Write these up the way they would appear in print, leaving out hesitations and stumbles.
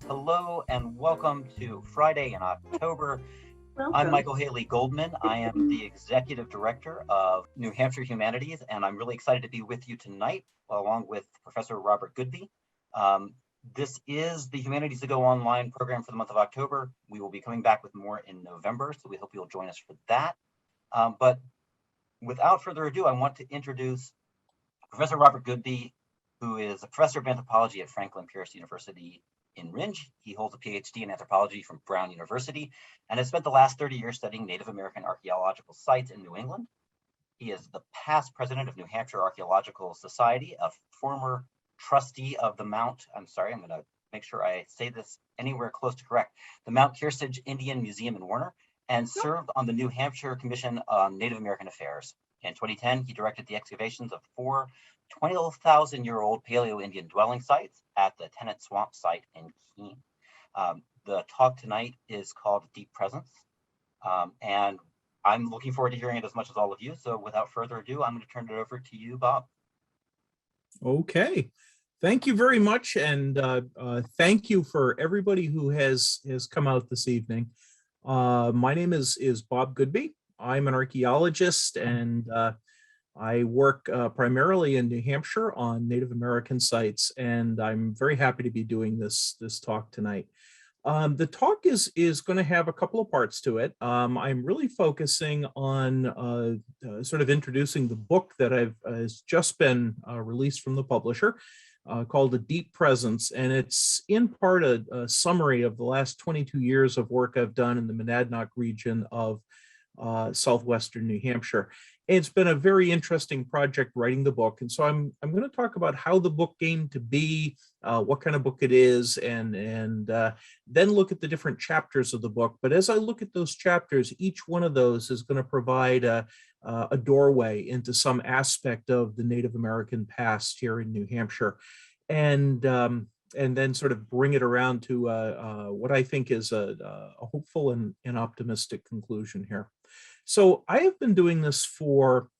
Hello and welcome to Friday in October. I'm Welcome. Michael Haley Goldman. I am the Executive Director of New Hampshire Humanities, and I'm really excited to be with you tonight, along with Professor Robert Goodby. This is the Humanities to Go Online program for the month of October. We will be coming back with more in November, so we hope you'll join us for that. But without further ado, I want to introduce Professor Robert Goodby, who is a professor of anthropology at Franklin Pierce University in Rindge. He holds a PhD in anthropology from Brown University and has spent the last 30 years studying Native American archaeological sites in New England. He is the past president of New Hampshire Archaeological Society, a former trustee of the Mount, I'm going to make sure I say this anywhere close to correct, the Mount Kearsarge Indian Museum in Warner, and served on the New Hampshire Commission on Native American Affairs. In 2010, he directed the excavations of 4 20,000-year-old Paleoindian dwelling sites at the Tennant Swamp site in Keene. The talk tonight is called Deep Presence, and I'm looking forward to hearing it as much as all of you. So without further ado, I'm going to turn it over to you, Bob. Okay, thank you very much, and thank you for everybody who has come out this evening. My name is Bob Goodby. I'm an archaeologist, and I work primarily in New Hampshire on Native American sites, and I'm very happy to be doing this talk tonight. The talk is going to have a couple of parts to it. I'm really focusing on sort of introducing the book that has just been released from the publisher called A Deep Presence, and it's in part a summary of the last 22 years of work I've done in the Monadnock region of southwestern New Hampshire. It's been a very interesting project writing the book, and so I'm going to talk about how the book came to be, what kind of book it is, and then look at the different chapters of the book. But as I look at those chapters, each one of those is going to provide a doorway into some aspect of the Native American past here in New Hampshire, and then sort of bring it around to what I think is a hopeful and optimistic conclusion here. So I have been doing this for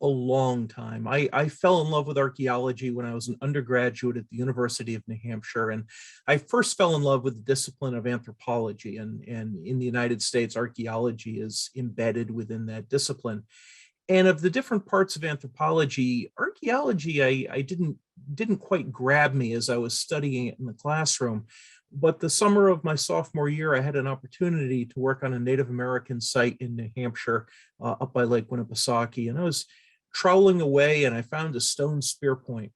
a long time. I fell in love with archaeology when I was an undergraduate at the University of New Hampshire, and I first fell in love with the discipline of anthropology, and in the United States, archaeology is embedded within that discipline. And of the different parts of anthropology, archaeology I didn't quite grab me as I was studying it in the classroom. But the summer of my sophomore year, I had an opportunity to work on a Native American site in New Hampshire, up by Lake Winnipesaukee. And I was troweling away, and I found a stone spear point.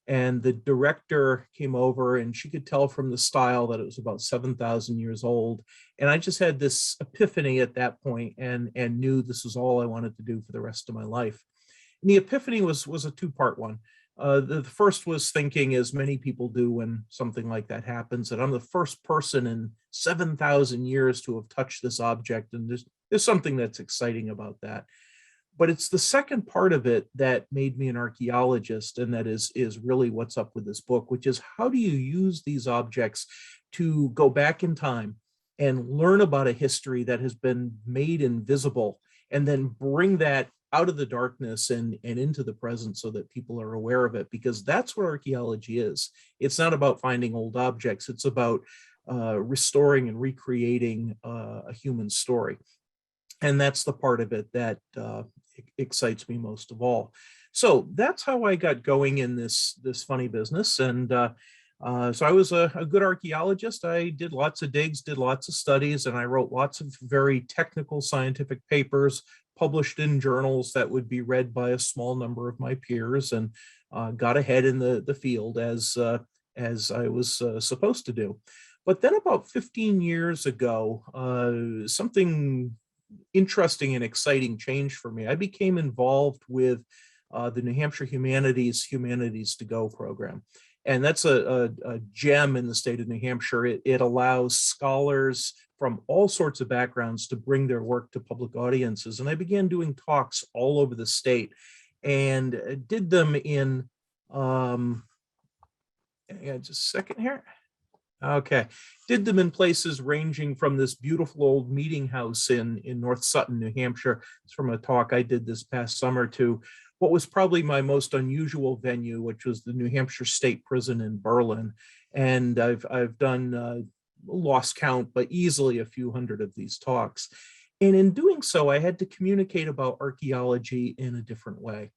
And the director came over, and she could tell from the style that it was about 7,000 years old. And I just had this epiphany at that point, and knew this was all I wanted to do for the rest of my life. And the epiphany was a two-part one. The first was thinking, as many people do when something like that happens, that I'm the first person in 7,000 years to have touched this object, and there's something that's exciting about that. But it's the second part of it that made me an archaeologist, and that is really what's up with this book, which is how do you use these objects to go back in time and learn about a history that has been made invisible, and then bring that out of the darkness and into the present so that people are aware of it, because that's what archaeology is. It's not about finding old objects. It's about restoring and recreating a human story. And that's the part of it that excites me most of all. So that's how I got going in this funny business. And so I was a good archaeologist. I did lots of digs, did lots of studies, and I wrote lots of very technical scientific papers published in journals that would be read by a small number of my peers, and got ahead in the field as I was supposed to do. But then about 15 years ago, something interesting and exciting changed for me. I became involved with the New Hampshire Humanities to Go program. And that's a gem in the state of New Hampshire. It allows scholars from all sorts of backgrounds to bring their work to public audiences. And I began doing talks all over the state, and did them in, just a second here. Okay. Did them in places ranging from this beautiful old meeting house in North Sutton, New Hampshire. It's from a talk I did this past summer, to what was probably my most unusual venue, which was the New Hampshire State Prison in Berlin. And I've done lost count, but easily a few hundred of these talks. And in doing so, I had to communicate about archaeology in a different way.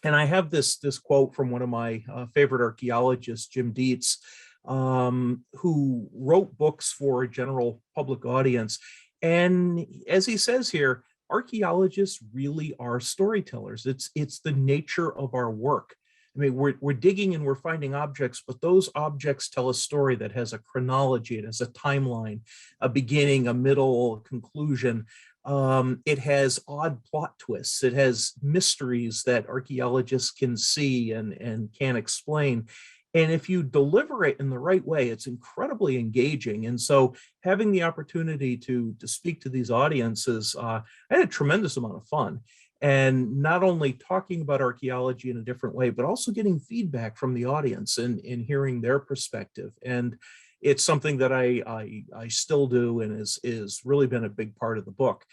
And I have this quote from one of my favorite archaeologists, Jim Dietz, who wrote books for a general public audience. And as he says here, archaeologists really are storytellers. It's the nature of our work. I mean, we're digging and we're finding objects, but those objects tell a story that has a chronology, it has a timeline, a beginning, a middle, a conclusion. It has odd plot twists. It has mysteries that archaeologists can see and can explain. And if you deliver it in the right way, it's incredibly engaging. And so having the opportunity to speak to these audiences, I had a tremendous amount of fun. And not only talking about archaeology in a different way, but also getting feedback from the audience and hearing their perspective. And it's something that I still do and is really been a big part of the book.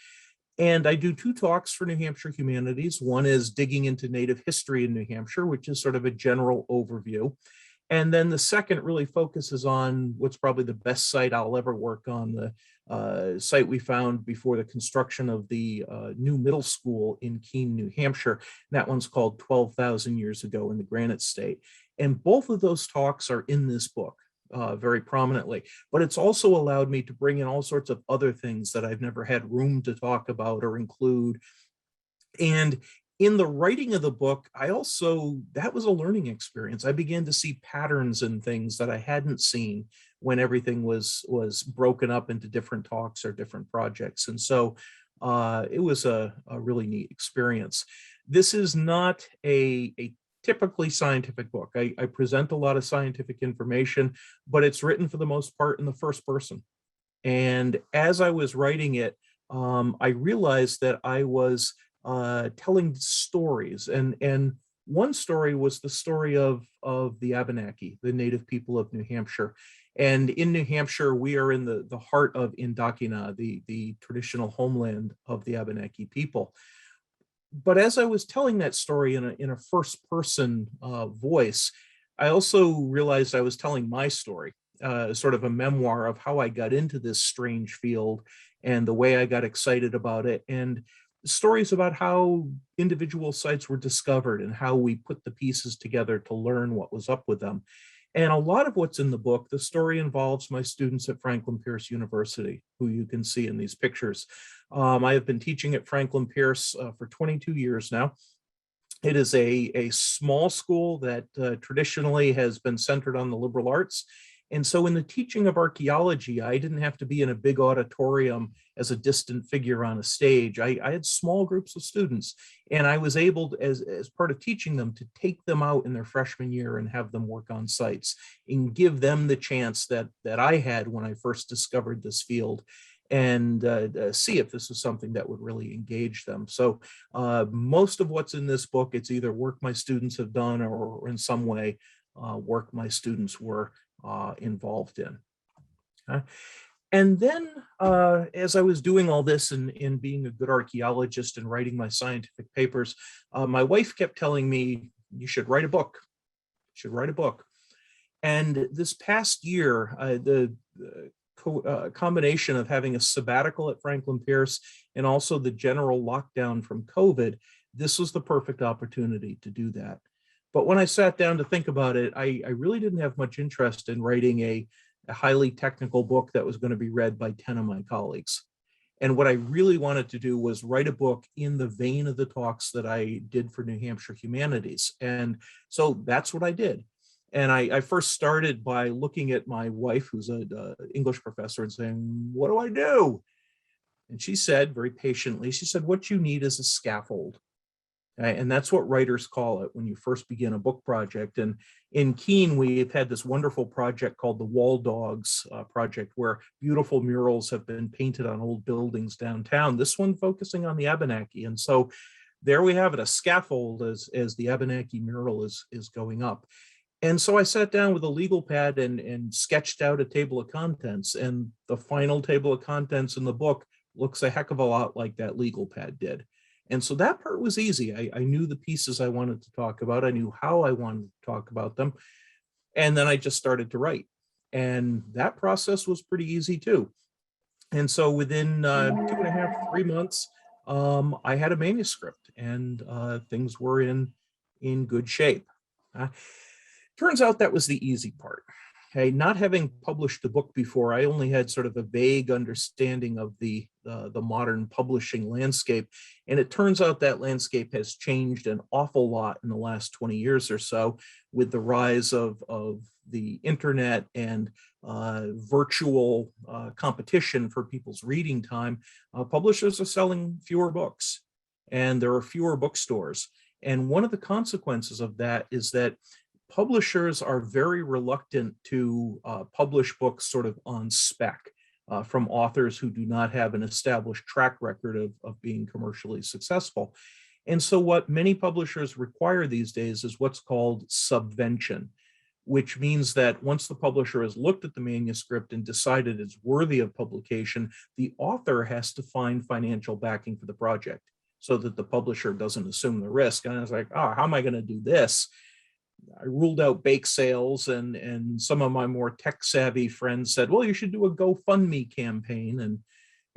And I do two talks for New Hampshire Humanities. One is digging into Native history in New Hampshire, which is sort of a general overview. And then the second really focuses on what's probably the best site I'll ever work on, the site we found before the construction of the new middle school in Keene, New Hampshire. And that one's called 12,000 Years Ago in the Granite State. And both of those talks are in this book very prominently. But it's also allowed me to bring in all sorts of other things that I've never had room to talk about or include. And in the writing of the book, that was a learning experience. I began to see patterns and things that I hadn't seen when everything was broken up into different talks or different projects. And so it was a really neat experience. This is not a typically scientific book. I present a lot of scientific information, but it's written for the most part in the first person. And as I was writing it, I realized that I was telling stories, and one story was the story of the Abenaki, the native people of New Hampshire. And in New Hampshire, we are in the heart of Indakina, the traditional homeland of the Abenaki people. But as I was telling that story in a first person voice, I also realized I was telling my story, sort of a memoir of how I got into this strange field and the way I got excited about it, and stories about how individual sites were discovered and how we put the pieces together to learn what was up with them. And a lot of what's in the book, the story involves my students at Franklin Pierce University, who you can see in these pictures. I have been teaching at Franklin Pierce for 22 years now. It is a small school that traditionally has been centered on the liberal arts. And so in the teaching of archaeology, I didn't have to be in a big auditorium as a distant figure on a stage. I had small groups of students, and I was able to, as part of teaching them, to take them out in their freshman year and have them work on sites and give them the chance that I had when I first discovered this field, and see if this was something that would really engage them. So most of what's in this book, it's either work my students have done or in some way work my students were involved in. Okay. And then as I was doing all this and being a good archaeologist and writing my scientific papers, my wife kept telling me, you should write a book, you should write a book. And this past year, the combination of having a sabbatical at Franklin Pierce and also the general lockdown from COVID, this was the perfect opportunity to do that. But when I sat down to think about it, I really didn't have much interest in writing a highly technical book that was going to be read by 10 of my colleagues. And what I really wanted to do was write a book in the vein of the talks that I did for New Hampshire Humanities. And so that's what I did. And I first started by looking at my wife, who's an English professor, and saying, what do I do? And she said, very patiently, she said, what you need is a scaffold. And that's what writers call it when you first begin a book project. And in Keene, we've had this wonderful project called the Wall Dogs project, where beautiful murals have been painted on old buildings downtown. This one focusing on the Abenaki. And so there we have it, a scaffold as the Abenaki mural is going up. And so I sat down with a legal pad and sketched out a table of contents. And the final table of contents in the book looks a heck of a lot like that legal pad did. And so that part was easy. I knew the pieces I wanted to talk about. I knew how I wanted to talk about them. And then I just started to write. And that process was pretty easy too. And so within 2.5, 3 months, I had a manuscript, and things were in good shape. Turns out that was the easy part. Okay, not having published a book before, I only had sort of a vague understanding of the modern publishing landscape, and it turns out that landscape has changed an awful lot in the last 20 years or so, with the rise of the internet and virtual competition for people's reading time. Publishers are selling fewer books, and there are fewer bookstores. And one of the consequences of that is that publishers are very reluctant to publish books sort of on spec from authors who do not have an established track record of being commercially successful. And so what many publishers require these days is what's called subvention, which means that once the publisher has looked at the manuscript and decided it's worthy of publication, the author has to find financial backing for the project so that the publisher doesn't assume the risk. And I was like, oh, how am I going to do this? I ruled out bake sales, and some of my more tech savvy friends said, well, you should do a GoFundMe campaign. And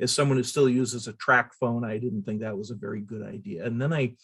as someone who still uses a track phone, I didn't think that was a very good idea. And then I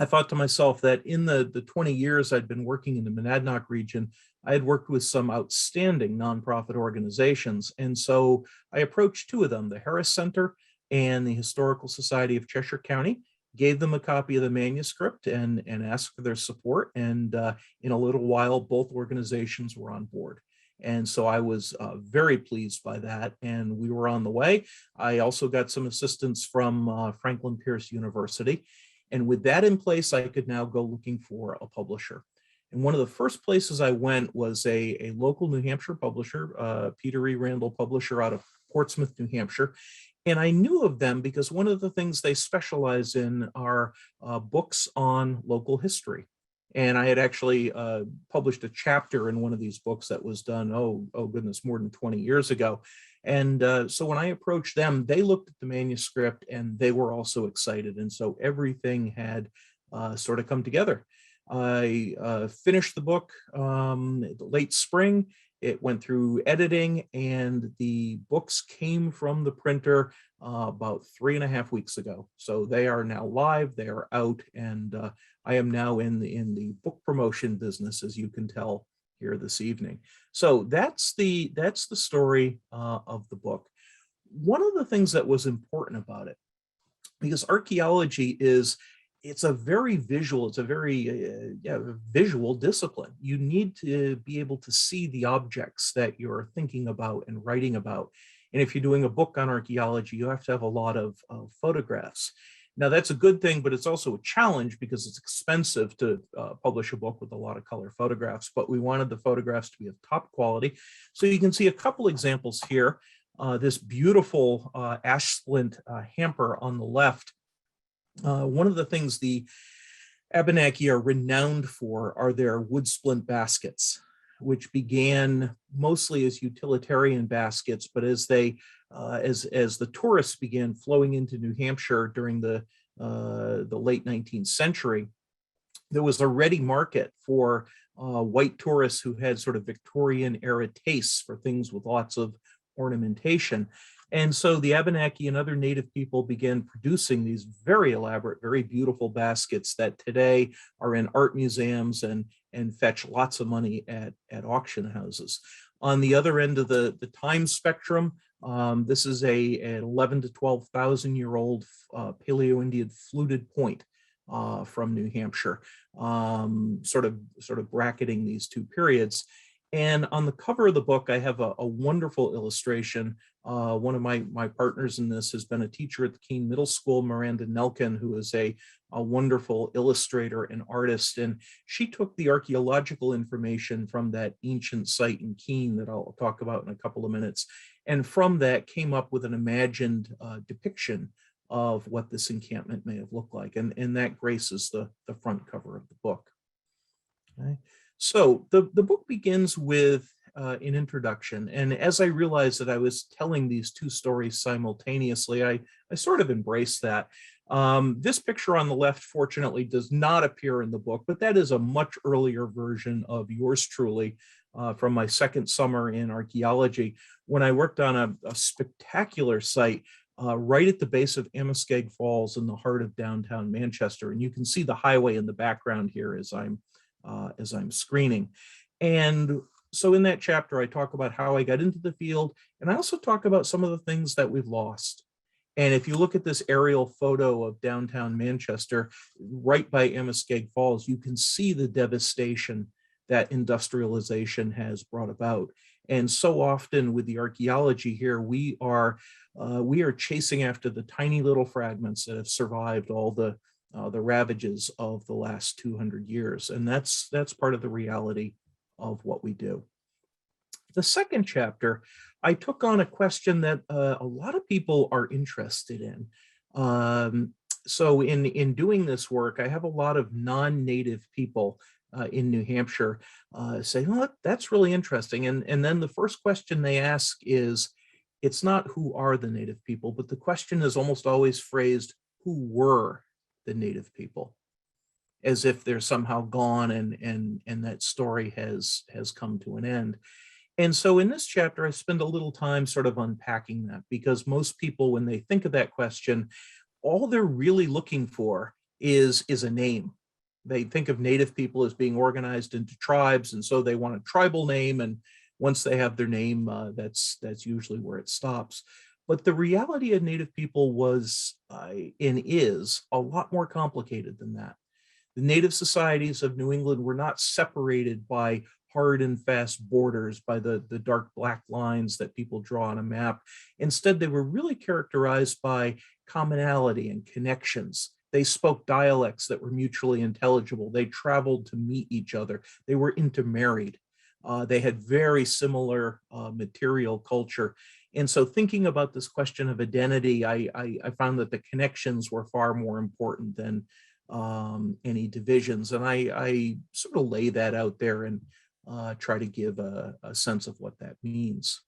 thought to myself that in the 20 years I'd been working in the Monadnock region, I had worked with some outstanding nonprofit organizations. And so I approached two of them, the Harris Center and the Historical Society of Cheshire County, gave them a copy of the manuscript and asked for their support. And in a little while, both organizations were on board. And so I was very pleased by that, and we were on the way. I also got some assistance from Franklin Pierce University. And with that in place, I could now go looking for a publisher. And one of the first places I went was a local New Hampshire publisher, Peter E. Randall Publisher out of Portsmouth, New Hampshire. And I knew of them because one of the things they specialize in are books on local history. And I had actually published a chapter in one of these books that was done, oh goodness, more than 20 years ago. And so when I approached them, they looked at the manuscript and they were also excited. And so everything had sort of come together. I finished the book late spring. It went through editing, and the books came from the printer about 3.5 weeks ago. So they are now live, they are out, and I am now in the book promotion business, as you can tell here this evening. So that's the story of the book. One of the things that was important about it, because archaeology it's a very visual, it's a very visual discipline. You need to be able to see the objects that you're thinking about and writing about. And if you're doing a book on archaeology, you have to have a lot of photographs. Now that's a good thing, but it's also a challenge because it's expensive to publish a book with a lot of color photographs, but we wanted the photographs to be of top quality. So you can see a couple examples here. This beautiful ash splint hamper on the left. One of the things the Abenaki are renowned for are their wood splint baskets, which began mostly as utilitarian baskets, but as they as the tourists began flowing into New Hampshire during the late 19th century, there was a ready market for white tourists who had sort of Victorian era tastes for things with lots of ornamentation. And so the Abenaki and other native people began producing these very elaborate, very beautiful baskets that today are in art museums and fetch lots of money at auction houses. On the other end of the time spectrum, this is an 11 to 12,000 year old Paleoindian fluted point from New Hampshire, sort of bracketing these two periods. And on the cover of the book, I have a wonderful illustration. One of my partners in this has been a teacher at the Keene Middle School, Miranda Nelkin, who is a wonderful illustrator and artist. And she took the archaeological information from that ancient site in Keene that I'll talk about in a couple of minutes. And from that came up with an imagined depiction of what this encampment may have looked like. And that graces the front cover of the book. Okay. So the book begins with an introduction. And as I realized that I was telling these two stories simultaneously, I sort of embraced that. This picture on the left, fortunately, does not appear in the book, but that is a much earlier version of yours truly from my second summer in archaeology, when I worked on a spectacular site right at the base of Abenaki Falls in the heart of downtown Manchester. And you can see the highway in the background here as I'm screening. And so in that chapter, I talk about how I got into the field, and I also talk about some of the things that we've lost. And if you look at this aerial photo of downtown Manchester, right by Abenaki Falls, you can see the devastation that industrialization has brought about. And so often with the archaeology here, we are chasing after the tiny little fragments that have survived all the ravages of the last 200 years. And that's part of the reality of what we do. The second chapter, I took on a question that a lot of people are interested in. So in doing this work, I have a lot of non-native people in New Hampshire say, oh, that's really interesting. And then the first question they ask is, it's not who are the native people, but the question is almost always phrased, who were the native people? As if they're somehow gone and that story has come to an end. And so in this chapter, I spend a little time sort of unpacking that, because most people, when they think of that question, all they're really looking for is a name. They think of native people as being organized into tribes, and so they want a tribal name. And once they have their name, that's usually where it stops. But the reality of native people was and is a lot more complicated than that. The native societies of New England were not separated by hard and fast borders, by the dark black lines that people draw on a map. Instead, they were really characterized by commonality and connections. They spoke dialects that were mutually intelligible. They traveled to meet each other. They were intermarried. They had very similar material culture. And so thinking about this question of identity, I found that the connections were far more important than any divisions. And I sort of lay that out there and try to give a sense of what that means.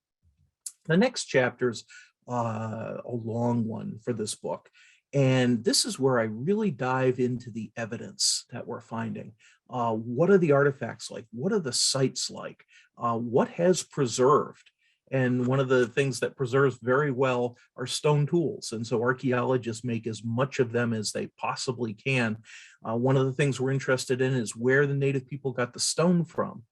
The next chapter's a long one for this book. And this is where I really dive into the evidence that we're finding. What are the artifacts like? What are the sites like? What has preserved? And one of the things that preserves very well are stone tools. And so archaeologists make as much of them as they possibly can. One of the things we're interested in is where the native people got the stone from,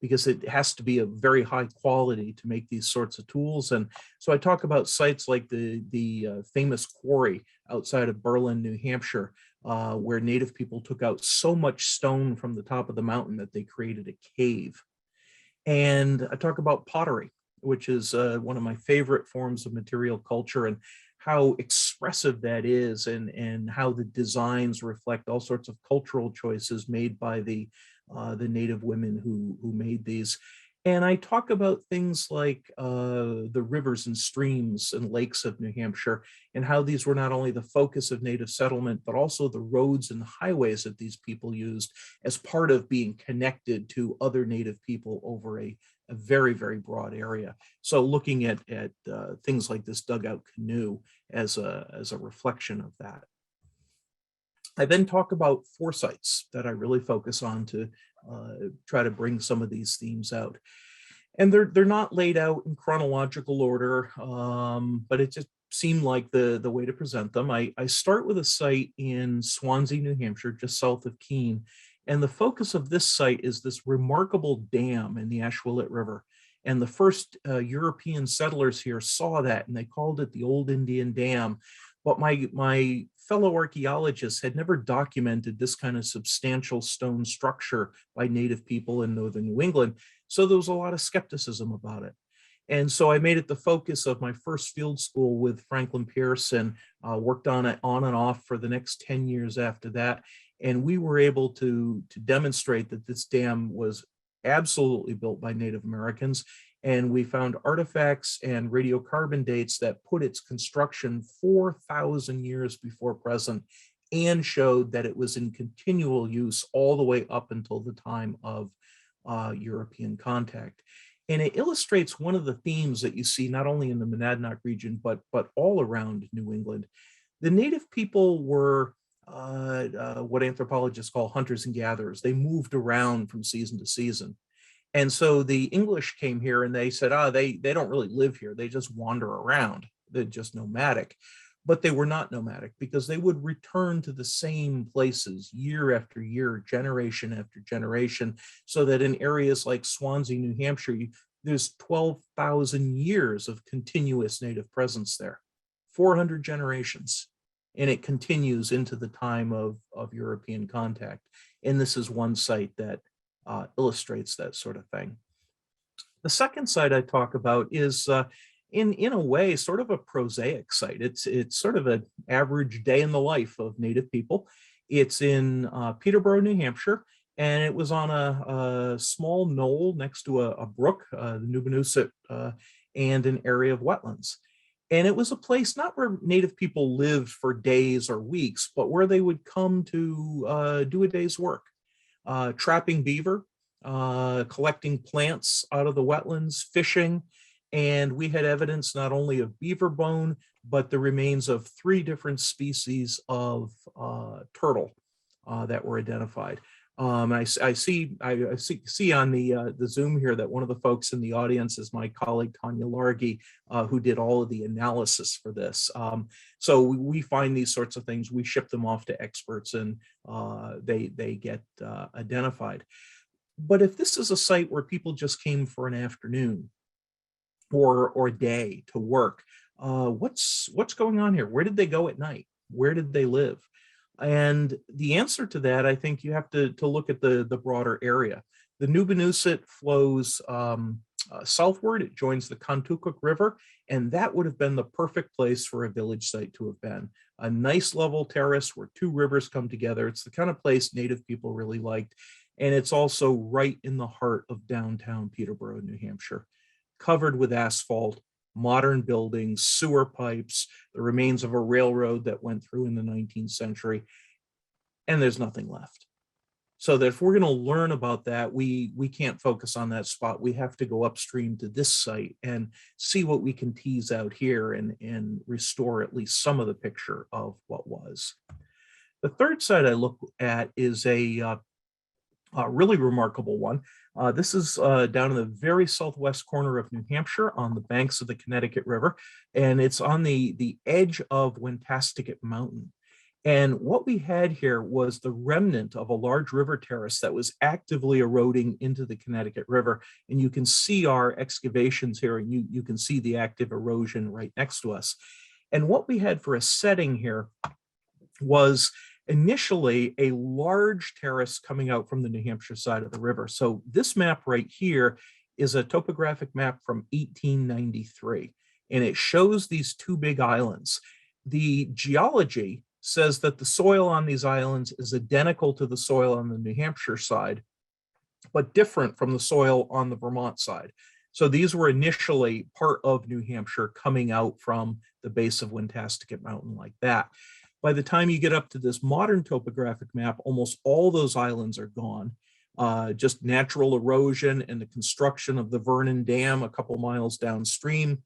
because it has to be a very high quality to make these sorts of tools. And so I talk about sites like the famous quarry outside of Berlin, New Hampshire, where native people took out so much stone from the top of the mountain that they created a cave. And I talk about pottery, which is one of my favorite forms of material culture, and how expressive that is, and how the designs reflect all sorts of cultural choices made by the native women who made these. And I talk about things like the rivers and streams and lakes of New Hampshire, and how these were not only the focus of native settlement, but also the roads and highways that these people used as part of being connected to other native people over a very, very broad area. So looking at things like this dugout canoe as a reflection of that. I then talk about foresights that I really focus on to try to bring some of these themes out. And they're not laid out in chronological order, but it just seemed like the way to present them. I start with a site in Swansea, New Hampshire, just south of Keene. And the focus of this site is this remarkable dam in the Ashwillet River. And the first European settlers here saw that, and they called it the Old Indian Dam. But my fellow archaeologists had never documented this kind of substantial stone structure by native people in northern New England. So there was a lot of skepticism about it. And so I made it the focus of my first field school with Franklin Pearson, worked on it on and off for the next 10 years after that. And we were able to demonstrate that this dam was absolutely built by Native Americans. And we found artifacts and radiocarbon dates that put its construction 4,000 years before present, and showed that it was in continual use all the way up until the time of European contact. And it illustrates one of the themes that you see not only in the Monadnock region, but all around New England. The native people were what anthropologists call hunters and gatherers. They moved around from season to season. And so the English came here and they said, they don't really live here. They just wander around. They're just nomadic. But they were not nomadic because they would return to the same places year after year, generation after generation, so that in areas like Swansea, New Hampshire, there's 12,000 years of continuous native presence there, 400 generations. And it continues into the time of European contact. And this is one site that illustrates that sort of thing. The second site I talk about is in a way sort of a prosaic site. It's sort of an average day in the life of Native people. It's in Peterborough, New Hampshire, and it was on a small knoll next to a brook, the Nubanusset, and an area of wetlands. And it was a place not where Native people lived for days or weeks, but where they would come to do a day's work, trapping beaver, collecting plants out of the wetlands, fishing. And we had evidence not only of beaver bone, but the remains of 3 different species of turtle that were identified. I see on the Zoom here that one of the folks in the audience is my colleague Tanya Largy, who did all of the analysis for this. So we find these sorts of things, we ship them off to experts, and they get identified. But if this is a site where people just came for an afternoon or a day to work, what's going on here? Where did they go at night? Where did they live? And the answer to that, I think you have to look at the broader area. The Nubanusset flows southward. It joins the Contoocook River, and that would have been the perfect place for a village site to have been. A nice level terrace where 2 rivers come together. It's the kind of place Native people really liked. And it's also right in the heart of downtown Peterborough, New Hampshire, covered with asphalt, modern buildings, sewer pipes, the remains of a railroad that went through in the 19th century, and there's nothing left. So that if we're going to learn about that, we can't focus on that spot. We have to go upstream to this site and see what we can tease out here and restore at least some of the picture of what was. The third site I look at is a really remarkable one. This is down in the very southwest corner of New Hampshire on the banks of the Connecticut River, and it's on the edge of Wentastic Mountain. And what we had here was the remnant of a large river terrace that was actively eroding into the Connecticut River. And you can see our excavations here, and you can see the active erosion right next to us. And what we had for a setting here was initially a large terrace coming out from the New Hampshire side of the river. So this map right here is a topographic map from 1893, and it shows these 2 big islands. The geology says that the soil on these islands is identical to the soil on the New Hampshire side, but different from the soil on the Vermont side. So these were initially part of New Hampshire coming out from the base of Wentastic Mountain like that. By the time you get up to this modern topographic map, almost all those islands are gone. Just natural erosion and the construction of the Vernon Dam a couple miles downstream.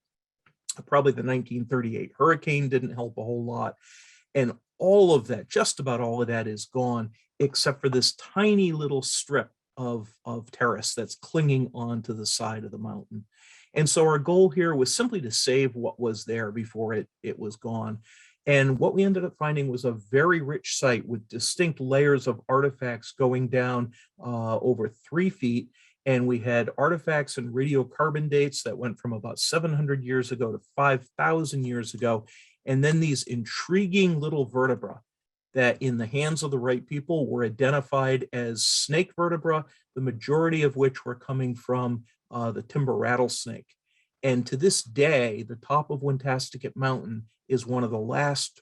Probably the 1938 hurricane didn't help a whole lot. And all of that, just about all of that is gone, except for this tiny little strip of terrace that's clinging onto the side of the mountain. And so our goal here was simply to save what was there before it was gone. And what we ended up finding was a very rich site with distinct layers of artifacts going down over 3 feet. And we had artifacts and radiocarbon dates that went from about 700 years ago to 5,000 years ago. And then these intriguing little vertebra that in the hands of the right people were identified as snake vertebra, the majority of which were coming from the timber rattlesnake. And to this day, the top of Wentastic Mountain is one of the last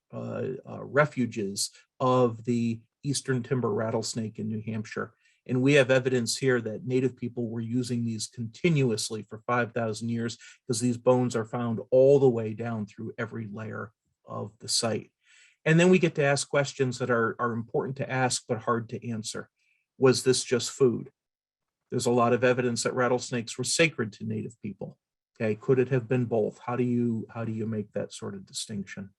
refuges of the eastern timber rattlesnake in New Hampshire. And we have evidence here that Native people were using these continuously for 5,000 years because these bones are found all the way down through every layer of the site. And then we get to ask questions that are important to ask but hard to answer. Was this just food? There's a lot of evidence that rattlesnakes were sacred to Native people. Okay, could it have been both? How do you make that sort of distinction?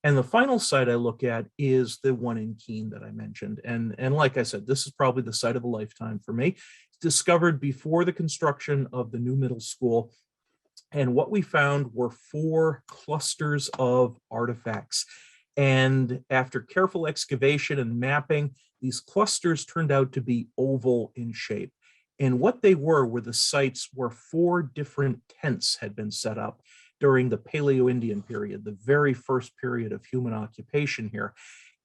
And the final site I look at is the one in Keene that I mentioned. And like I said, this is probably the site of a lifetime for me. It's discovered before the construction of the new middle school. And what we found were 4 clusters of artifacts. And after careful excavation and mapping, these clusters turned out to be oval in shape. And what they were the sites where 4 different tents had been set up during the Paleoindian period, the very first period of human occupation here.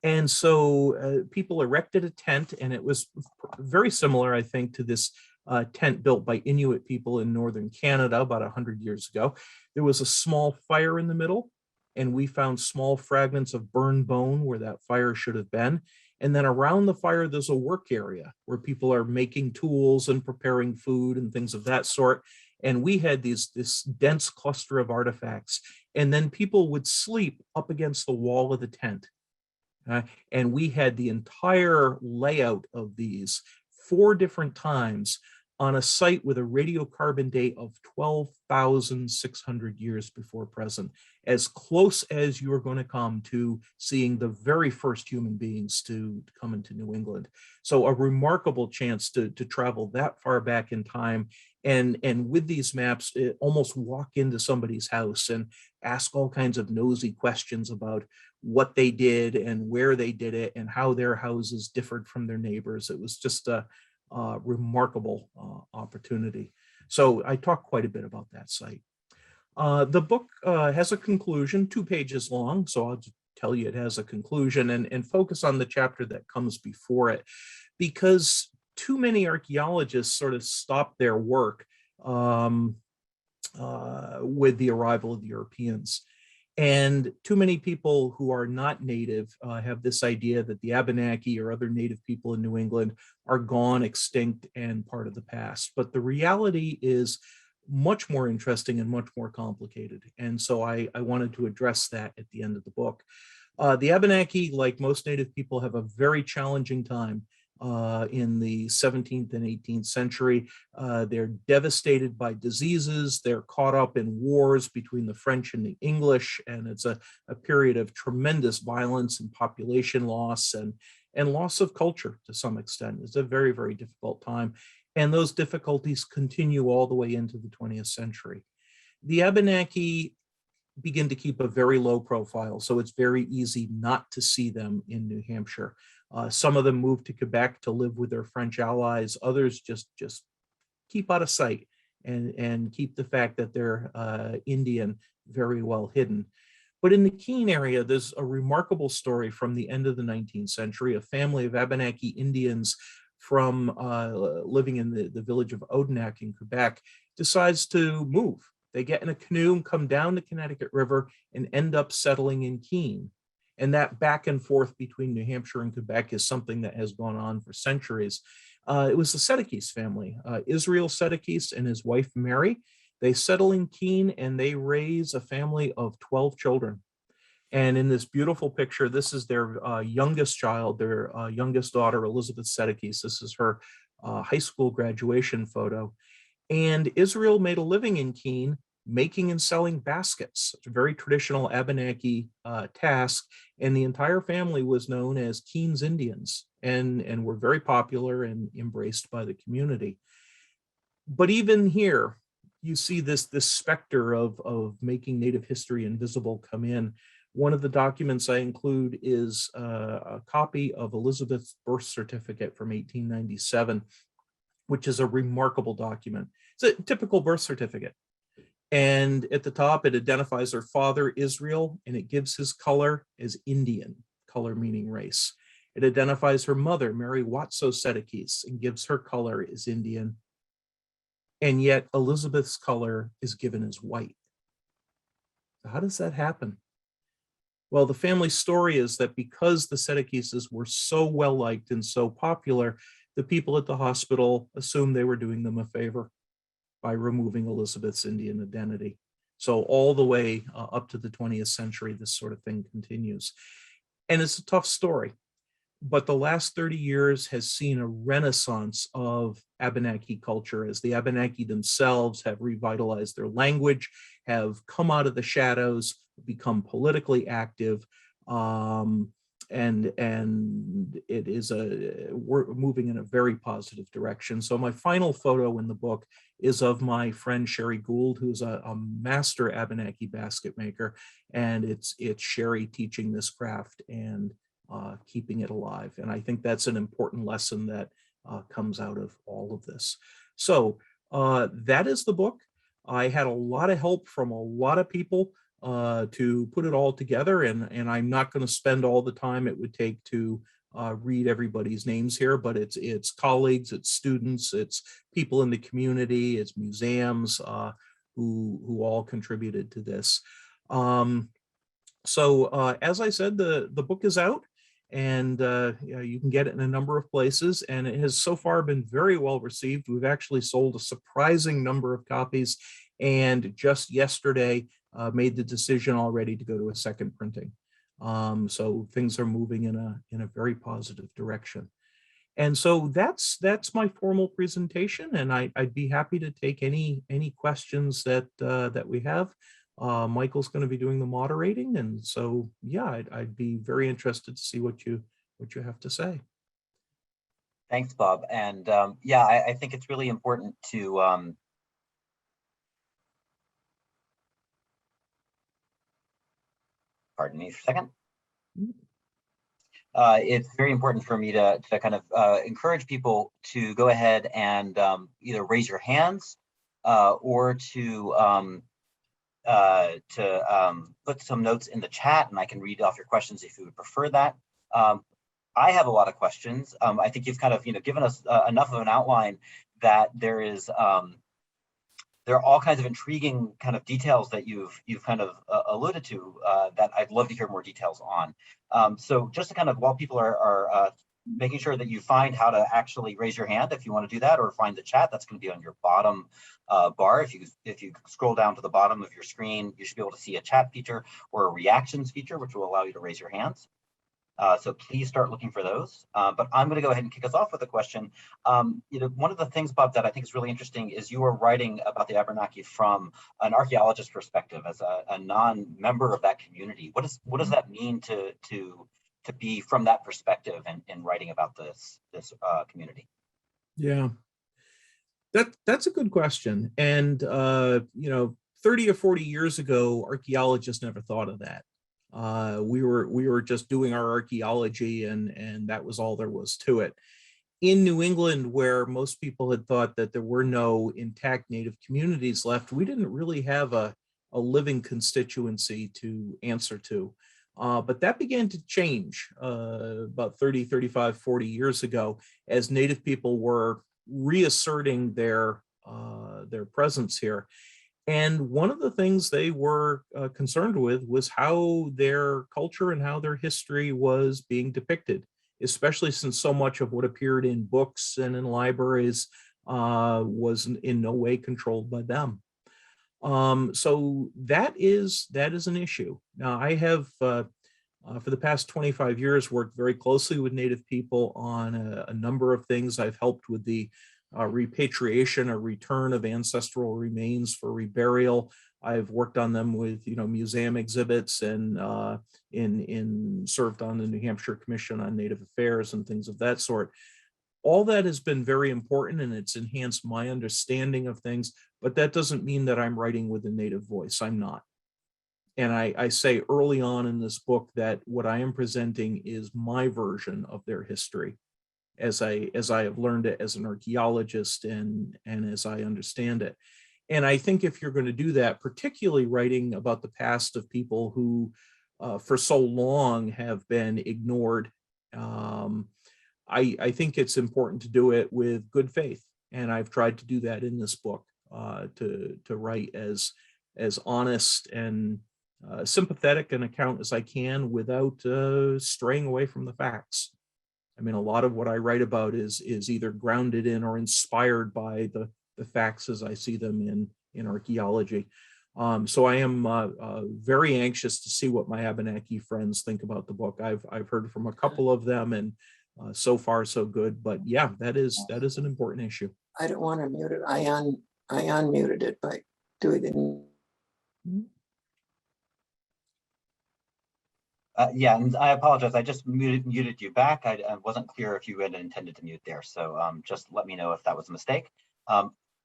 And so people erected a tent, and it was very similar, I think, to this tent built by Inuit people in northern Canada about 100 years ago. There was a small fire in the middle, and we found small fragments of burned bone where that fire should have been. And then around the fire, there's a work area where people are making tools and preparing food and things of that sort. And we had this dense cluster of artifacts. And then people would sleep up against the wall of the tent. And we had the entire layout of these 4 different times on a site with a radiocarbon date of 12,600 years before present, as close as you are going to come to seeing the very first human beings to come into New England. So a remarkable chance to travel that far back in time. And with these maps, almost walk into somebody's house and ask all kinds of nosy questions about what they did and where they did it and how their houses differed from their neighbors. It was just a remarkable opportunity. So I talked quite a bit about that site. The book has a conclusion, 2 pages long, so I'll just tell you it has a conclusion and focus on the chapter that comes before it, because too many archaeologists sort of stop their work with the arrival of the Europeans. And too many people who are not native have this idea that the Abenaki or other native people in New England are gone, extinct, and part of the past. But the reality is much more interesting and much more complicated. And so I wanted to address that at the end of the book. The Abenaki, like most native people, have a very challenging time in the 17th and 18th century. They're devastated by diseases. They're caught up in wars between the French and the English, and it's a period of tremendous violence and population loss and loss of culture to some extent. It's a very, very difficult time. And those difficulties continue all the way into the 20th century. The Abenaki begin to keep a very low profile, so it's very easy not to see them in New Hampshire. Some of them moved to Quebec to live with their French allies. Others just keep out of sight and keep the fact that they're Indian very well hidden. But in the Keene area, there's a remarkable story from the end of the 19th century. A family of Abenaki Indians from living in the village of Monadnock in Quebec decides to move. They get in a canoe and come down the Connecticut River and end up settling in Keene. And that back and forth between New Hampshire and Quebec is something that has gone on for centuries. It was the Seacoast family, Israel Seacoast and his wife Mary. They settle in Keene and they raise a family of 12 children. And in this beautiful picture, this is their youngest child, their youngest daughter, Elizabeth Seacoast. This is her high school graduation photo. And Israel made a living in Keene making and selling baskets. It's a very traditional Abenaki task. And the entire family was known as Keene's Indians and were very popular and embraced by the community. But even here, you see this specter of making Native history invisible come in. One of the documents I include is a copy of Elizabeth's birth certificate from 1897, which is a remarkable document. It's a typical birth certificate. And at the top, it identifies her father, Israel, and it gives his color as Indian, color meaning race. It identifies her mother, Mary Watso Seacoast, and gives her color as Indian. And yet Elizabeth's color is given as white. So how does that happen? Well, the family story is that because the Seacoastes were so well liked and so popular, the people at the hospital assumed they were doing them a favor by removing Elizabeth's Indian identity. So all the way up to the 20th century, this sort of thing continues. And it's a tough story. but the last 30 years has seen a renaissance of Abenaki culture as the Abenaki themselves have revitalized their language, have come out of the shadows, become politically active, and it is we're moving in a very positive direction. So my final photo in the book is of my friend Sherry Gould, who's a master Abenaki basket maker, and it's Sherry teaching this craft and keeping it alive. And I think that's an important lesson that comes out of all of this. So that is the book. I had a lot of help from a lot of people to put it all together, and I'm not going to spend all the time it would take to read everybody's names here, but it's colleagues, it's students, it's people in the community, it's museums who all contributed to this. So as I said, the book is out, and you can get it in a number of places, and it has so far been very well received. We've actually sold a surprising number of copies, and just yesterday made the decision already to go to a second printing. So things are moving in a very positive direction. And so that's my formal presentation, and I'd be happy to take any questions that we have. Michael's going to be doing the moderating, and so yeah, I'd be very interested to see what you have to say. Thanks, Bob. And yeah, I think it's really important to pardon me for a second. It's very important for me to kind of encourage people to go ahead and either raise your hands or to put some notes in the chat, and I can read off your questions if you would prefer that. I have a lot of questions. I think you've kind of given us enough of an outline that there are all kinds of intriguing kind of details that you've kind of alluded to that I'd love to hear more details on. So just to kind of, while people are making sure that you find how to actually raise your hand if you want to do that, or find the chat, that's going to be on your bottom bar. If you scroll down to the bottom of your screen, you should be able to see a chat feature or a reactions feature, which will allow you to raise your hands. So please start looking for those. But I'm going to go ahead and kick us off with a question. One of the things, Bob, that I think is really interesting is you are writing about the Abenaki from an archaeologist perspective, as a non-member of that community. What does that mean to be from that perspective and writing about this community? Yeah, that's a good question. And 30 or 40 years ago, archaeologists never thought of that. We were just doing our archaeology, and that was all there was to it. In New England, where most people had thought that there were no intact Native communities left, we didn't really have a living constituency to answer to. But that began to change about 30, 35, 40 years ago, as Native people were reasserting their presence here. And one of the things they were concerned with was how their culture and how their history was being depicted, especially since so much of what appeared in books and in libraries was in no way controlled by them. So that is an issue. Now, I have, for the past 25 years, worked very closely with Native people on a number of things. I've helped with the repatriation or return of ancestral remains for reburial. I've worked on them with museum exhibits, and served on the New Hampshire Commission on Native Affairs and things of that sort. All that has been very important, and it's enhanced my understanding of things, but that doesn't mean that I'm writing with a Native voice. I'm not. And I say early on in this book that what I am presenting is my version of their history, as I have learned it as an archaeologist and as I understand it. And I think if you're going to do that, particularly writing about the past of people who for so long have been ignored, I think it's important to do it with good faith. And I've tried to do that in this book, to write as honest and sympathetic an account as I can without straying away from the facts. I mean, a lot of what I write about is either grounded in or inspired by the facts as I see them in archaeology. So I am very anxious to see what my Abenaki friends think about the book. I've heard from a couple of them, and so far so good. But yeah, that is an important issue. I don't want to mute it. I unmuted it by doing the. Yeah, and I apologize. I just muted you back. I wasn't clear if you had intended to mute there. So just let me know if that was a mistake.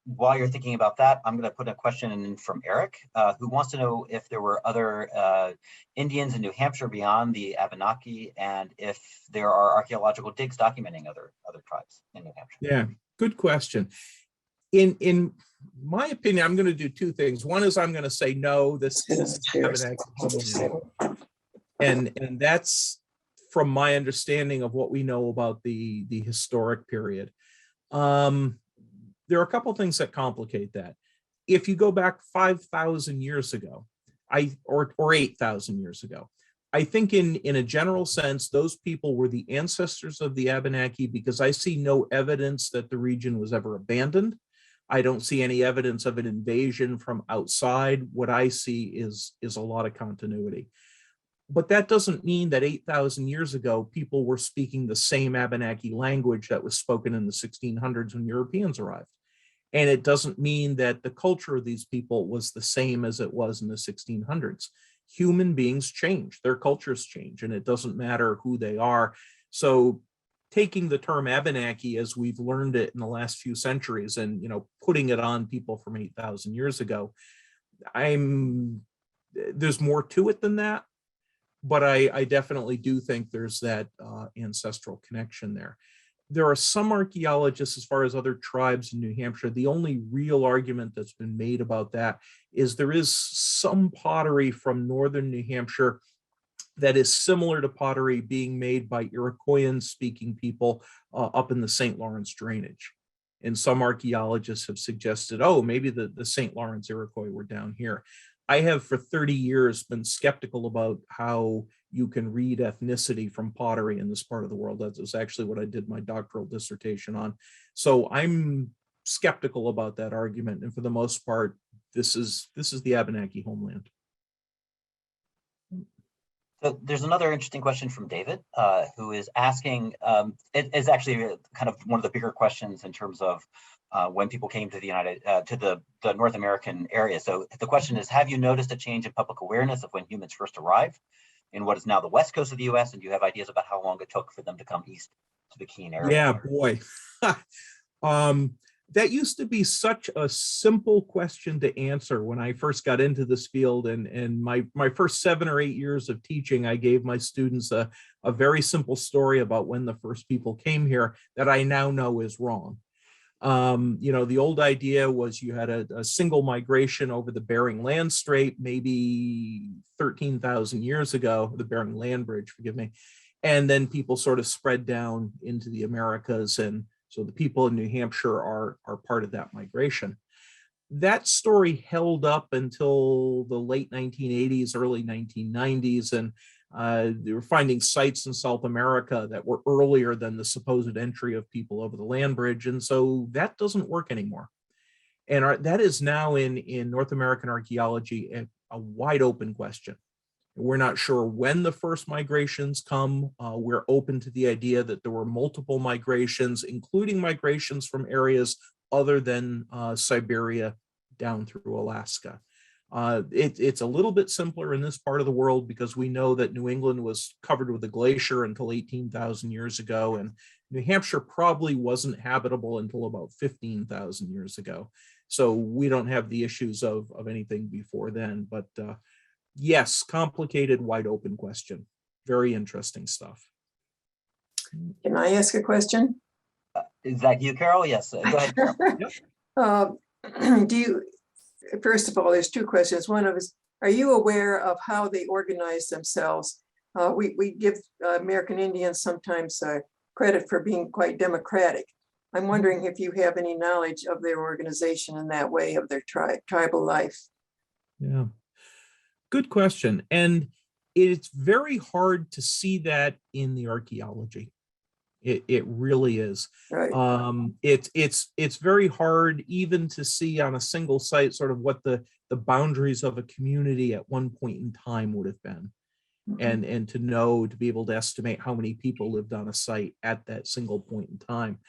While you're thinking about that, I'm going to put a question in from Eric, who wants to know if there were other Indians in New Hampshire beyond the Abenaki, and if there are archaeological digs documenting other tribes in New Hampshire. Yeah, good question. In my opinion, I'm going to do two things. One is I'm going to say no, this is Abenaki homeland. And that's from my understanding of what we know about the historic period. There are a couple of things that complicate that. If you go back 5,000 years ago, or 8,000 years ago, I think in a general sense, those people were the ancestors of the Abenaki, because I see no evidence that the region was ever abandoned. I don't see any evidence of an invasion from outside. What I see is a lot of continuity. But that doesn't mean that 8,000 years ago, people were speaking the same Abenaki language that was spoken in the 1600s when Europeans arrived. And it doesn't mean that the culture of these people was the same as it was in the 1600s. Human beings change, their cultures change, and it doesn't matter who they are. So taking the term Abenaki as we've learned it in the last few centuries and putting it on people from 8,000 years ago, there's more to it than that. But I definitely do think there's that ancestral connection there. There are some archaeologists, as far as other tribes in New Hampshire, the only real argument that's been made about that is there is some pottery from northern New Hampshire that is similar to pottery being made by Iroquoian-speaking people up in the St. Lawrence drainage. And some archaeologists have suggested, oh, maybe the St. Lawrence Iroquois were down here. I have for 30 years been skeptical about how you can read ethnicity from pottery in this part of the world. That was actually what I did my doctoral dissertation on. So I'm skeptical about that argument. And for the most part, this is the Abenaki homeland. So there's another interesting question from David, who is asking, it is actually kind of one of the bigger questions in terms of when people came to the North American area. So the question is, have you noticed a change in public awareness of when humans first arrived in what is now the west coast of the US? And do you have ideas about how long it took for them to come east to the Keene area? Yeah, boy. That used to be such a simple question to answer when I first got into this field. And my first 7 or 8 years of teaching, I gave my students a very simple story about when the first people came here that I now know is wrong. The old idea was you had a single migration over the Bering Land Strait, maybe 13,000 years ago, the Bering Land Bridge, forgive me. And then people sort of spread down into the Americas. And so the people in New Hampshire are part of that migration. That story held up until the late 1980s, early 1990s. And they were finding sites in South America that were earlier than the supposed entry of people over the land bridge. And so that doesn't work anymore. And that is now in North American archaeology a wide open question. We're not sure when the first migrations come. We're open to the idea that there were multiple migrations, including migrations from areas other than Siberia down through Alaska. It's a little bit simpler in this part of the world because we know that New England was covered with a glacier until 18,000 years ago, and New Hampshire probably wasn't habitable until about 15,000 years ago. So we don't have the issues of anything before then. But yes, complicated, wide open question. Very interesting stuff. Can I ask a question? Is that you, Carol? Yes. Go ahead, Carol. Yep. First of all, there's two questions. One of is, are you aware of how they organize themselves? We give American Indians sometimes credit for being quite democratic. I'm wondering if you have any knowledge of their organization in that way, of their tribal life. Yeah, good question. And it's very hard to see that in the archaeology. It really is. Right. It's very hard even to see on a single site sort of what the boundaries of a community at one point in time would have been. Mhm. And to be able to estimate how many people lived on a site at that single point in time.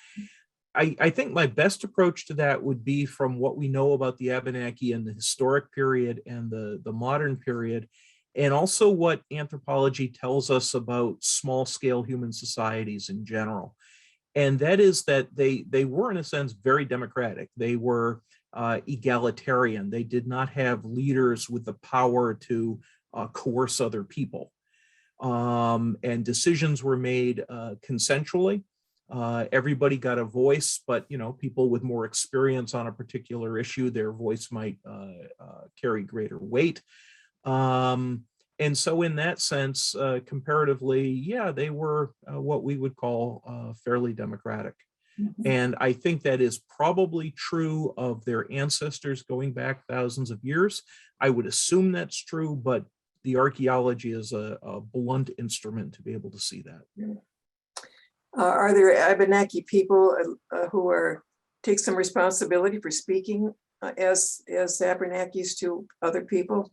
I think my best approach to that would be from what we know about the Abenaki and the historic period and the modern period, and also what anthropology tells us about small scale human societies in general. And that is that they were in a sense very democratic. They were egalitarian. They did not have leaders with the power to coerce other people. And decisions were made consensually. Everybody got a voice, but people with more experience on a particular issue, their voice might carry greater weight. And so in that sense, comparatively, yeah, they were what we would call fairly democratic. Mhm. And I think that is probably true of their ancestors going back thousands of years. I would assume that's true, but the archaeology is a blunt instrument to be able to see that. Are there Abenaki people who take some responsibility for speaking as Abenakis to other people?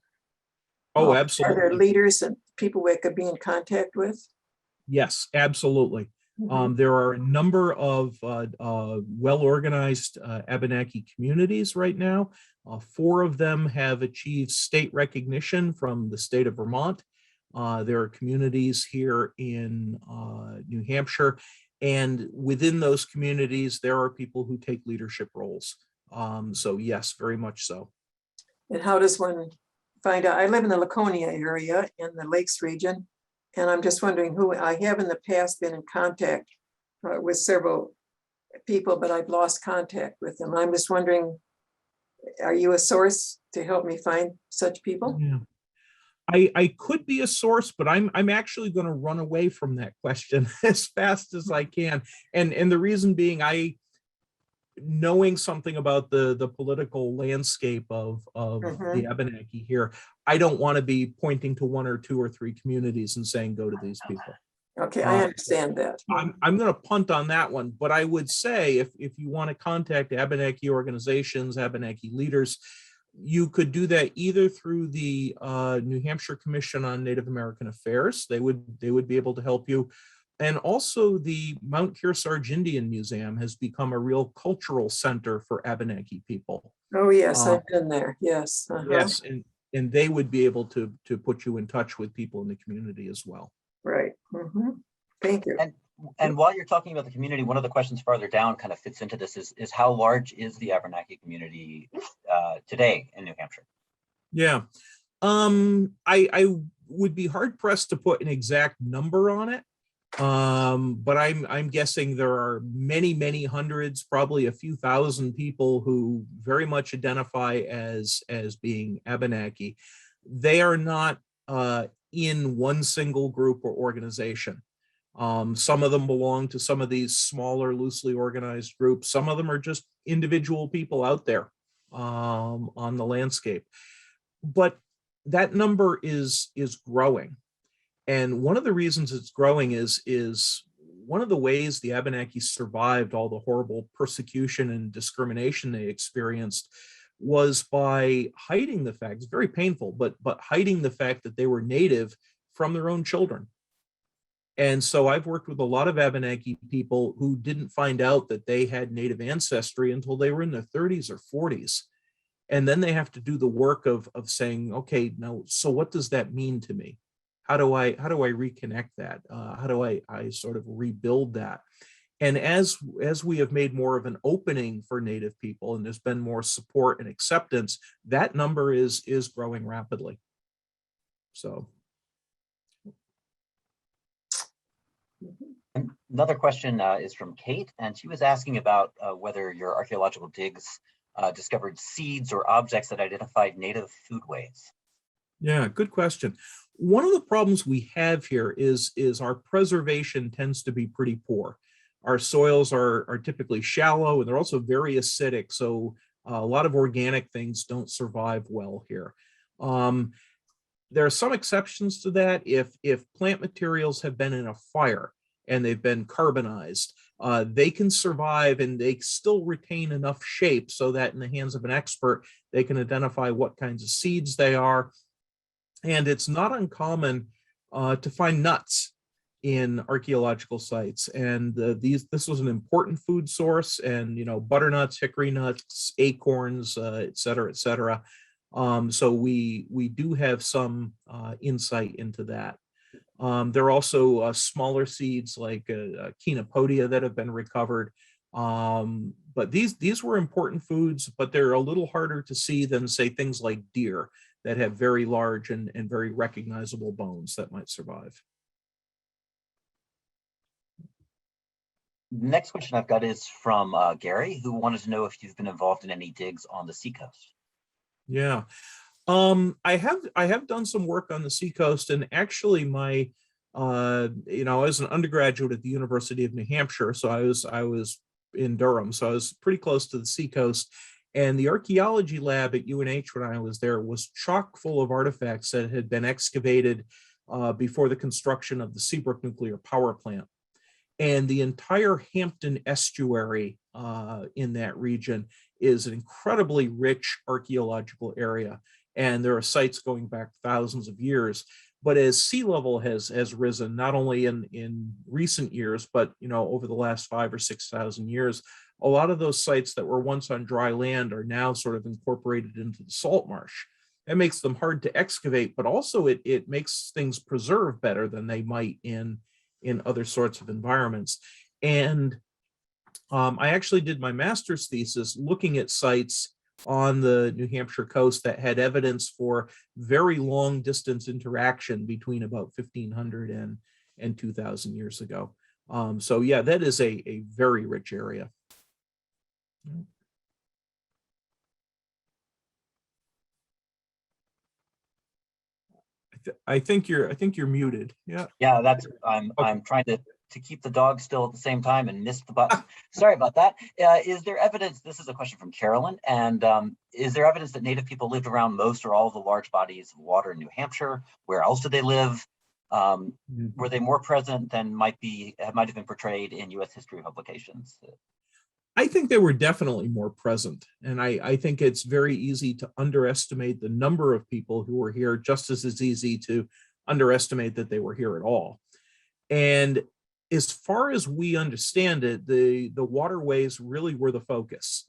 Oh, Are there absolutely. leaders and people we could be in contact with? Yes, absolutely. Mhm. There are a number of well-organized Abenaki communities right now. 4 of them have achieved state recognition from the state of Vermont. There are communities here in New Hampshire, and within those communities, there are people who take leadership roles. So yes, very much so. And how does one find out? I live in the Laconia area in the Lakes region, and I'm just wondering who I have in the past been in contact with several people, but I've lost contact with them. I'm just wondering, are you a source to help me find such people? Yeah. I could be a source, but I'm actually going to run away from that question as fast as I can. And the reason being, knowing something about the political landscape of the Mhm. Abenaki here, I don't want to be pointing to 1 or 2 or 3 communities and saying, go to these people. Okay, I Uh, understand that. I'm going to punt on that one, but I would say if you want to contact Abenaki organizations, Abenaki leaders, you could do that either through the New Hampshire Commission on Native American Affairs. They would be able to help you. And also the Mount Kearsarge Indian Museum has become a real cultural center for Abenaki people. Oh, yes, Uh, I've been there. Yes. yes, and they would be able to put you in touch with people in the community as well. Right. Mhm. Thank you. And while you're talking about the community, one of the questions farther down kind of fits into this is how large is the Abenaki community today in New Hampshire? Yeah. I would be hard pressed to put an exact number on it. But I'm guessing there are many hundreds, probably a few thousand people who very much identify as being Abenaki. They are not in one single group or organization. Some of them belong to some of these smaller, loosely organized groups. Some of them are just individual people out there on the landscape. But that number is growing. And one of the reasons it's growing is one of the ways the Abenaki survived all the horrible persecution and discrimination they experienced was by hiding the fact, it's very painful, but hiding the fact that they were native from their own children. And so I've worked with a lot of Abenaki people who didn't find out that they had native ancestry until they were in their 30s or 40s. And then they have to do the work of saying, okay, now, so what does that mean to me? How do I reconnect that? How do I sort of rebuild that? And as we have made more of an opening for Native people, and there's been more support and acceptance, that number is growing rapidly. So. Another question is from Kate, and she was asking about whether your archaeological digs discovered seeds or objects that identified native foodways. Yeah, good question. One of the problems we have here is our preservation tends to be pretty poor. Our soils are typically shallow, and they're also very acidic, so a lot of organic things don't survive well here. There are some exceptions to that if plant materials have been in a fire and they've been carbonized. They can survive and they still retain enough shape so that in the hands of an expert, they can identify what kinds of seeds they are. And it's not uncommon to find nuts in archaeological sites. And this was an important food source, and butternuts, hickory nuts, acorns, et cetera, et cetera. So we do have some insight into that. There are also smaller seeds like Keene that have been recovered. But these were important foods, but they're a little harder to see than, say, things like deer that have very large and very recognizable bones that might survive. Next question I've got is from Gary, who wanted to know if you've been involved in any digs on the Seacoast. Yeah, I have done some work on the Seacoast, and actually my I was an undergraduate at the University of New Hampshire, so I was in Durham, so I was pretty close to the Seacoast. And the archaeology lab at UNH when I was there was chock full of artifacts that had been excavated before the construction of the Seabrook nuclear power plant. And the entire Hampton estuary in that region is an incredibly rich archaeological area. And there are sites going back thousands of years. But as sea level has risen, not only in recent years, but over the last 5,000 or 6,000 years, a lot of those sites that were once on dry land are now sort of incorporated into the salt marsh. That makes them hard to excavate, but also it makes things preserve better than they might in other sorts of environments. And I actually did my master's thesis looking at sites on the New Hampshire coast that had evidence for very long distance interaction between about 1,500 and 2,000 years ago. So yeah, that is a very rich area. I think you're muted. Yeah. Yeah, that's I'm trying to keep the dog still at the same time and miss the button. Sorry about that. Is there evidence? This is a question from Carolyn. And is there evidence that Native people lived around most or all of the large bodies of water in New Hampshire? Where else did they live? Were they more present than might have been portrayed in U.S. history publications? I think they were definitely more present. And I think it's very easy to underestimate the number of people who were here, just as it's easy to underestimate that they were here at all. And as far as we understand it, the waterways really were the focus.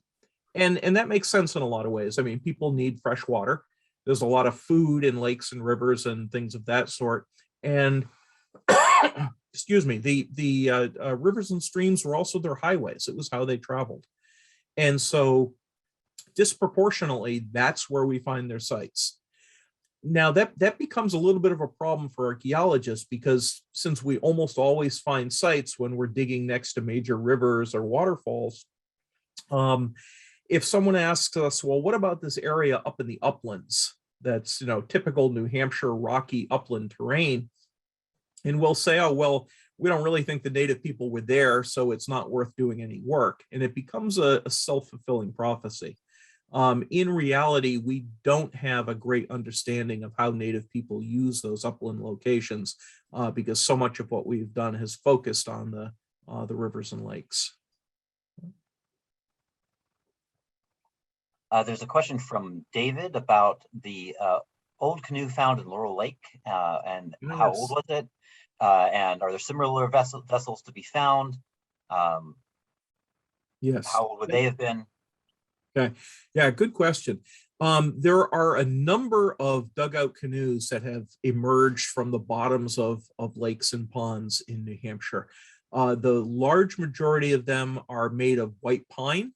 And that makes sense in a lot of ways. I mean, people need fresh water. There's a lot of food in lakes and rivers and things of that sort. And excuse me, the rivers and streams were also their highways. It was how they traveled. And so disproportionately, that's where we find their sites. Now that becomes a little bit of a problem for archaeologists, because since we almost always find sites when we're digging next to major rivers or waterfalls, if someone asks us, well, what about this area up in the uplands that's typical New Hampshire rocky upland terrain? And we'll say, oh, well, we don't really think the Native people were there, so it's not worth doing any work. And it becomes a self-fulfilling prophecy. In reality, we don't have a great understanding of how Native people use those upland locations because so much of what we've done has focused on the rivers and lakes. There's a question from David about the old canoe found in Laurel Lake, and Yes. How old was it? And are there similar vessels to be found? Yes. How old would they have been? Okay. Yeah, good question. There are a number of dugout canoes that have emerged from the bottoms of lakes and ponds in New Hampshire. The large majority of them are made of white pine,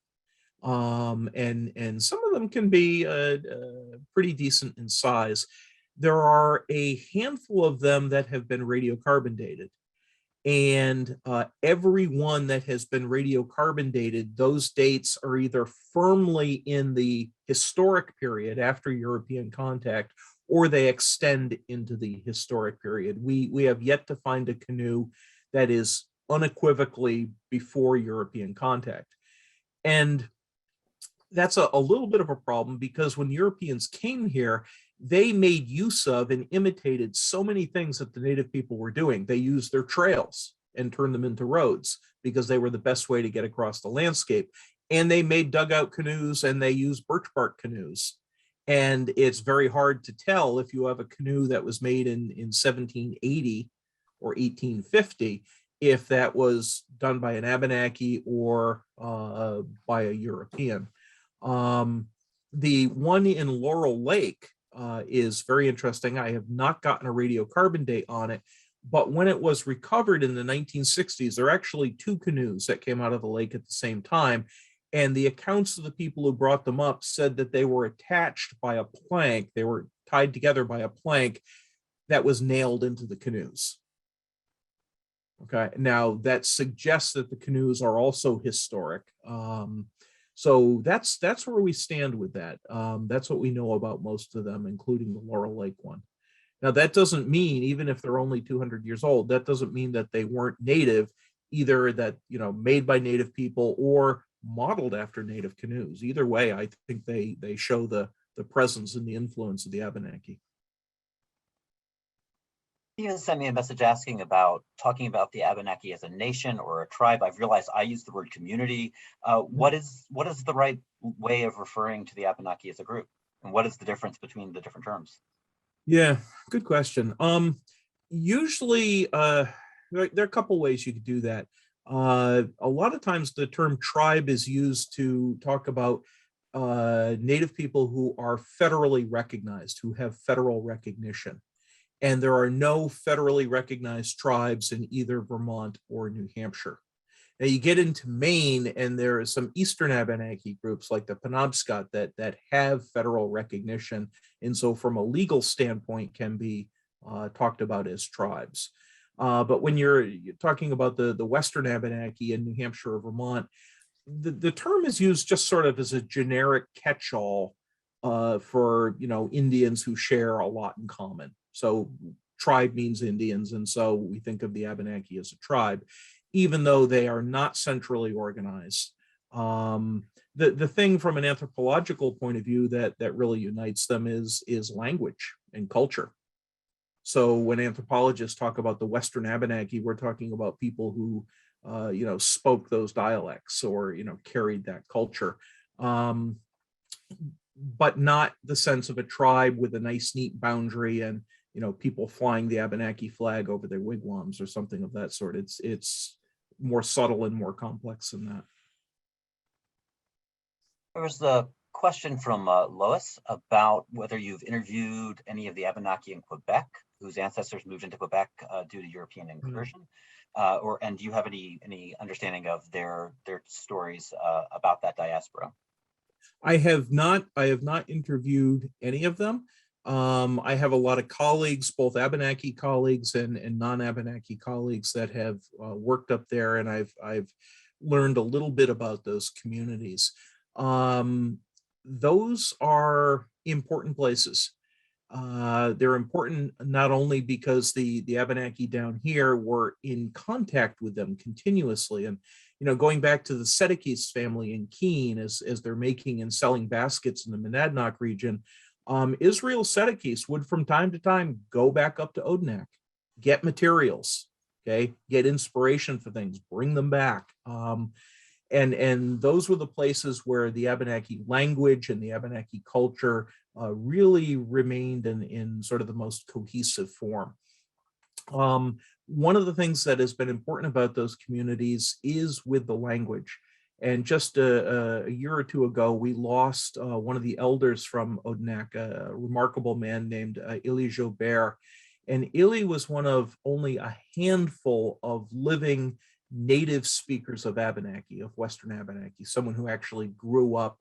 and some of them can be pretty decent in size. There are a handful of them that have been radiocarbon dated. And every one that has been radiocarbon dated, those dates are either firmly in the historic period after European contact, or they extend into the historic period. We have yet to find a canoe that is unequivocally before European contact. And that's a little bit of a problem, because when Europeans came here, they made use of and imitated so many things that the Native people were doing. They used their trails. and turned them into roads because they were the best way to get across the landscape. And they made dugout canoes and they used birch bark canoes. And it's very hard to tell if you have a canoe that was made in 1780 or 1850, if that was done by an Abenaki or by a European. The one in Laurel Lake is very interesting. I have not gotten a radiocarbon date on it, but when it was recovered in the 1960s, there are actually two canoes that came out of the lake at the same time. And the accounts of the people who brought them up said that they were attached by a plank. They were tied together by a plank that was nailed into the canoes. Okay, now that suggests that the canoes are also historic. So that's where we stand with that. That's what we know about most of them, including the Laurel Lake one. Now, that doesn't mean, even if they're only 200 years old, that doesn't mean that they weren't native, either that, made by native people or modeled after native canoes. Either way, I think they show the presence and the influence of the Abenaki. Ian sent me a message talking about the Abenaki as a nation or a tribe. I've realized I use the word community. What is the right way of referring to the Abenaki as a group? And what is the difference between the different terms? Yeah, good question. Usually, there are a couple ways you could do that. A lot of times the term tribe is used to talk about Native people who are federally recognized, who have federal recognition. And there are no federally recognized tribes in either Vermont or New Hampshire. Now you get into Maine, and there are some Eastern Abenaki groups like the Penobscot that have federal recognition, and so from a legal standpoint can be talked about as tribes. But when you're talking about the Western Abenaki in New Hampshire or Vermont, the term is used just sort of as a generic catch-all for Indians who share a lot in common. So tribe means Indians, and so we think of the Abenaki as a tribe, even though they are not centrally organized. The thing from an anthropological point of view that really unites them is language and culture. So when anthropologists talk about the Western Abenaki, we're talking about people who spoke those dialects or carried that culture, but not the sense of a tribe with a nice neat boundary and people flying the Abenaki flag over their wigwams or something of that sort. It's more subtle and more complex than that. There was the question from Lois about whether you've interviewed any of the Abenaki in Quebec whose ancestors moved into Quebec due to European incursion, and do you have any understanding of their stories about that diaspora? I have not interviewed any of them. I have a lot of colleagues, both Abenaki colleagues and non-Abenaki colleagues that have worked up there, and I've learned a little bit about those communities. Those are important places. They're important not only because the Abenaki down here were in contact with them continuously, and going back to the Seacoast family in Keene as they're making and selling baskets in the Monadnock region. Israel Seacoast would from time to time go back up to Odenak, get materials, okay, get inspiration for things, bring them back. And those were the places where the Abenaki language and the Abenaki culture really remained in sort of the most cohesive form. One of the things that has been important about those communities is with the language. And just a year or two ago, we lost one of the elders from Odenak, a remarkable man named Ili Jobert. And Ili was one of only a handful of living native speakers of Abenaki, of Western Abenaki, someone who actually grew up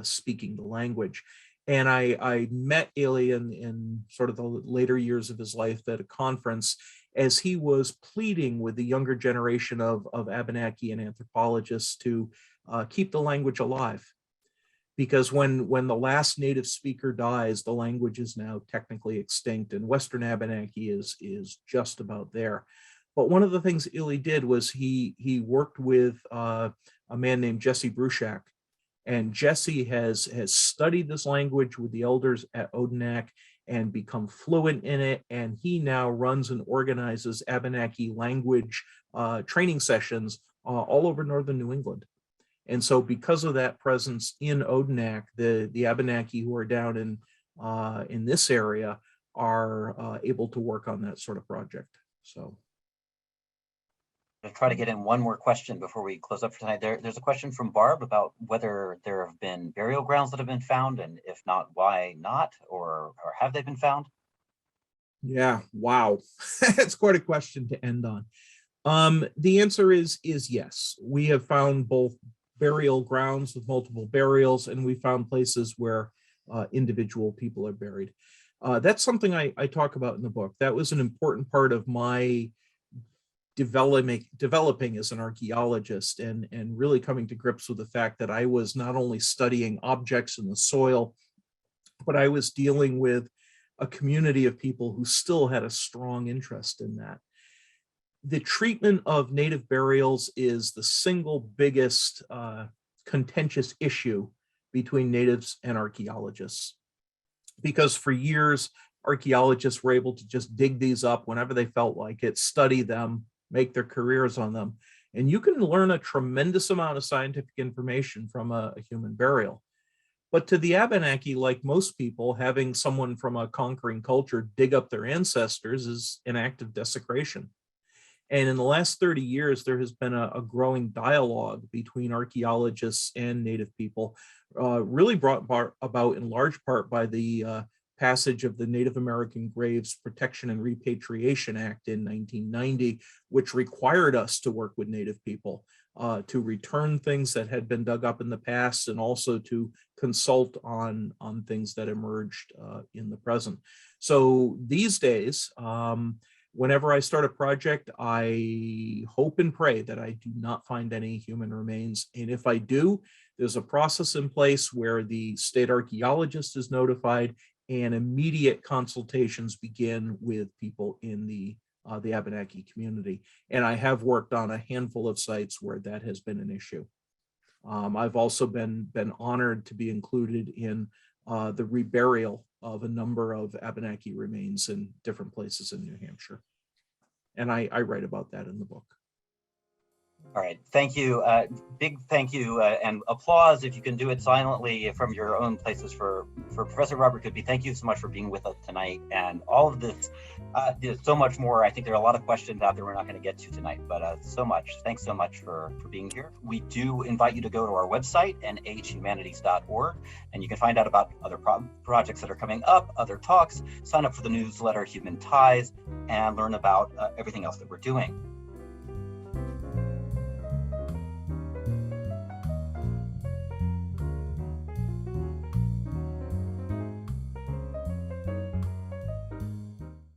speaking the language. And I met Ili in sort of the later years of his life at a conference as he was pleading with the younger generation of Abenaki and anthropologists to keep the language alive. Because when the last native speaker dies, the language is now technically extinct, and Western Abenaki is just about there. But one of the things Ili did was he worked with a man named Jesse Bruchak. And Jesse has studied this language with the elders at Odenak, and become fluent in it. And he now runs and organizes Abenaki language training sessions all over northern New England. And so because of that presence in Odenak, the Abenaki who are down in this area are able to work on that sort of project. So I'll try to get in one more question before we close up for tonight. There's a question from Barb about whether there have been burial grounds that have been found, and if not, why not, or have they been found? Yeah, wow. That's quite a question to end on. The answer is yes. We have found both burial grounds with multiple burials, and we found places where individual people are buried. That's something I talk about in the book. That was an important part of my developing as an archaeologist, and really coming to grips with the fact that I was not only studying objects in the soil, but I was dealing with a community of people who still had a strong interest in that. The treatment of native burials is the single biggest contentious issue between natives and archaeologists, because for years archaeologists were able to just dig these up whenever they felt like it, study them, make their careers on them, and you can learn a tremendous amount of scientific information from a human burial. But to the Abenaki, like most people, having someone from a conquering culture dig up their ancestors is an act of desecration. And in the last 30 years, there has been a growing dialogue between archaeologists and Native people, really brought about in large part by the passage of the Native American Graves Protection and Repatriation Act in 1990, which required us to work with Native people to return things that had been dug up in the past, and also to consult on things that emerged in the present. So these days, whenever I start a project, I hope and pray that I do not find any human remains. And if I do, there's a process in place where the state archaeologist is notified, and immediate consultations begin with people in the Abenaki community. And I have worked on a handful of sites where that has been an issue. I've also been honored to be included in the reburial of a number of Abenaki remains in different places in New Hampshire. And I write about that in the book. All right, thank you. Big thank you and applause, if you can do it silently from your own places, for Professor Robert Goodby. Thank you so much for being with us tonight. And all of this, there's so much more. I think there are a lot of questions out there we're not going to get to tonight, but so much. Thanks so much for being here. We do invite you to go to our website, nhhumanities.org, and you can find out about other projects that are coming up, other talks, sign up for the newsletter Human Ties, and learn about everything else that we're doing.